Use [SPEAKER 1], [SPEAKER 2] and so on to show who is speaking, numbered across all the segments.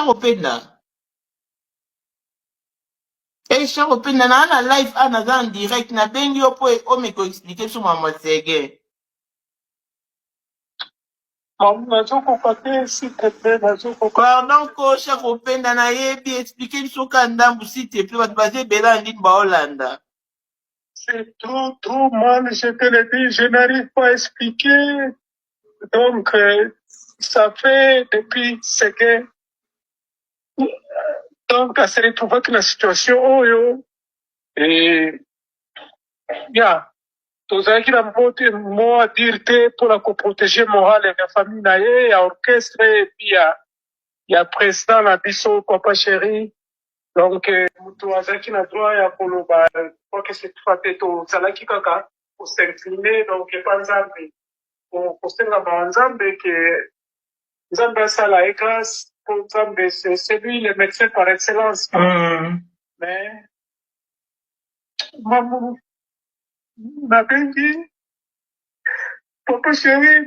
[SPEAKER 1] Openda. Charles Openda na live anaza en direct na bengi yo po o me ko expliquer sur maman Sege. Pardon ko Charles Openda na yebi expliquer sur kandambu s'il te plaît bat basé belandi ba Hollanda.
[SPEAKER 2] C'est trop mal, je te le dis, je n'arrive pas à expliquer. Donc, ça fait depuis ce que... Donc, à se retrouver dans la situation, oh yo, et... Yeah. Tozaki na mot à dire pour la protéger morale de la famille naye, ya orchestre, et puis il y a président la biso, papa chéri. Donc, mutu azaki na droit ya koloba, pour que cette fois to zalaki kaka, pour s'incliner, donc, pas nzambe. Pour senga ba nzambe que nzambe sala et grâce, pour nzambe, c'est lui le médecin par excellence. Mais, maman, ma bengi, papa chéri,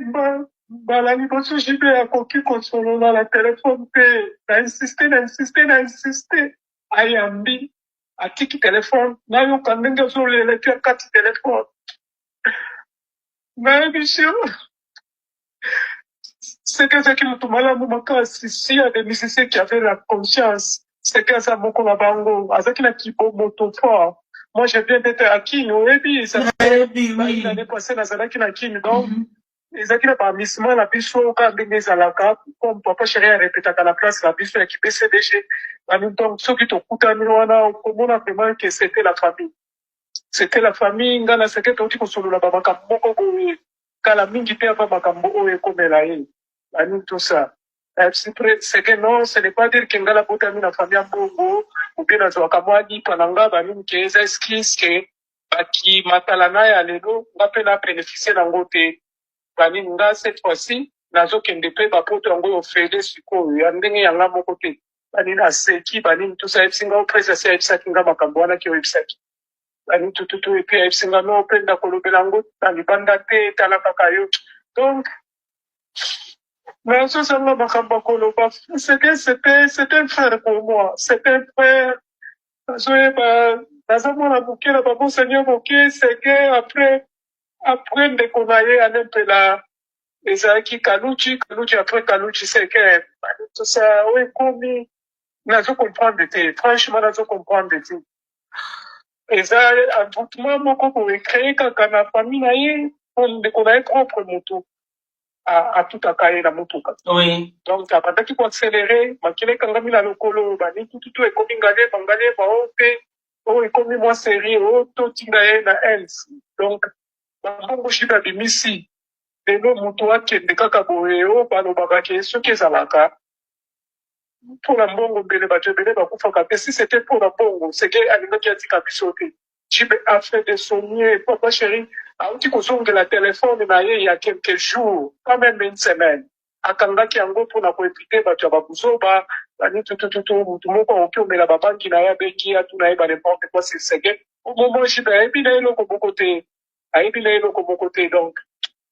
[SPEAKER 2] la liboso jibe ya koki konsolo na la téléphone pe, na insisté, ayambi, atiki téléphone, na yo kandenge zo le pia kati téléphone. Mais, monsieur, c'est que ce qui me tombe là, s'il y a des musiciens qui avaient la conscience, c'est que ça m'a qu'on a bango, avec la qui moto fort. Moi, j'ai bien d'être à Kin, et puis, ça fait, l'année passée, dans la Kin, donc, ils ont dit, par missement, la bicho, quand ils à la cap, comme papa chéri a répété à la place, la bicho, qui PCDG, donc, ceux qui t'ont coupé à Miloana, comment on a vraiment que c'était la famille. C'était la famille, ngana, c'est que t'as dit qu'on se l'a pas, kala mingi pe apa makambo oyo ekomela ye ani tout ça c'est que non ce n'est pas dire que ngala botami na famille mbongo ou bien nazwaka mwa lipa na nga banini ke eza excuse ke baki matala na ya lelo nga mpe na bénéficie nango te banini nga cette fois-ci nazokende mpe bapoto yango oyo fede sikoyo ya ndenge yanga moko te banini aseki banini tout ça yebisi nga opresa se ayebisaki nga makambo wana ki oyebisaki bani tututu epi ayebisi nga no openda kolobela yango na libanda te tala kaka yo donc nazosanga makambo koloba c'était un frère pour moi c'était un frère nazoyeba nazomona moke na babonseigneur moke c'est que après ndeko na ye anempela ezalaki kaluchi après kaluchi c'est que tout ça oyo ekomi nazocomprendre te franchement nazocomprendre te eza avortement moko koecreye kaka na famille na ye po ndeko na ye propre moto atutaka ye na motuka donc abandaki koaccéléré makili ekangami na lokolo bani tututu ekomi ngale bangale bao mpe oyo ekomi mwa série oyo totinda ye na els donc bambongo jipe abimisi lelo moto akende kaka boye oyo balobaka ke soki ezalaka mpona mbongo mbele bato ebele bakufaka mpe si c'était mpona mbongo seke alingaki atika biso te jipe afin de soigner papa chéri auti kozongela telefone na ye il y a quelques jours quand même une semaine akangaki yango mpona koepite bato ya babuzoba bani tutututu mutu moko akoki omela babanki na ye abengi atuna ye banemporte quoi c'est seke omomo jipe ayebi na eloko moko te donc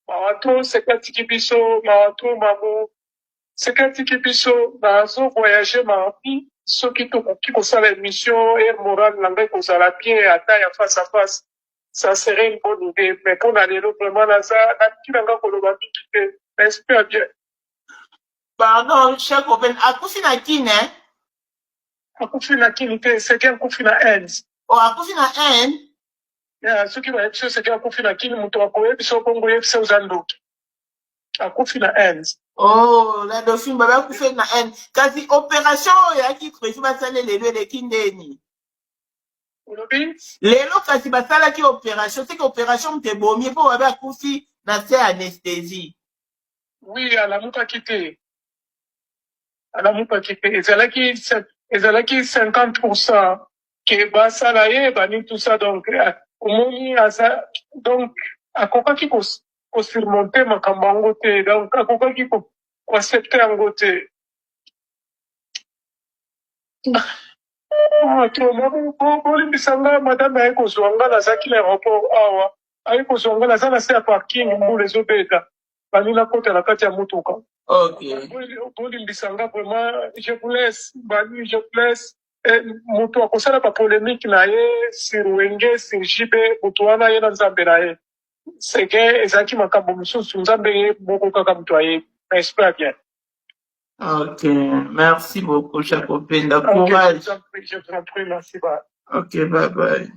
[SPEAKER 2] mawato seke atiki biso mawato mamo seke atiki biso nazovoyage mapi soki tokoki kosala émission et morale na ngai kozala bien ata ya face à face ça serait une bonne idée mais mpona lelo vraiment naza naki na nga koloba mingi te mais espère bien.
[SPEAKER 1] Pardon, cher copain, akufi na kini
[SPEAKER 2] akufi na kini te seke akufi na ends
[SPEAKER 1] akufi na end
[SPEAKER 2] soki bayebi so seke akufi na kini moto akoyebi so bongo yebi se oza ndoki akufi na ends.
[SPEAKER 1] Oh, la dauphine baba akufi na end kasi opération oyo yaki prévu basale lelo eleki ndeni lelo kasi basalaki opération seke opération moto ebomi mpo babe akufi na se anesthésie.
[SPEAKER 2] Oui, alamukaki te ezalaki 50% ke basala ye bani tout ça donc omoni aza donc akokaki kosurmonte makambo yango te donc akokaki koaccepte yango te bolimbisanga madame aye kozwa nga nazaki na aéroport awa aye kozwa nga naza na se ya parking mbula ezobeta banina kota na kati ya motuka.
[SPEAKER 1] Ok.
[SPEAKER 2] Bolimbisanga vraiment, je vous laisse, bani, je vous laisse. Moto akosala pa polémique na ye sur Wenge, sur JB, moto wana ye na nzambe na ye. Seke ezaki makambo mosusu nzambe ye moko kaka moto aye. Espère bien.
[SPEAKER 1] Ok, merci beaucoup, Chakopenda. Courage.
[SPEAKER 2] Je vous en prie, merci. Bye.
[SPEAKER 1] Ok, bye bye.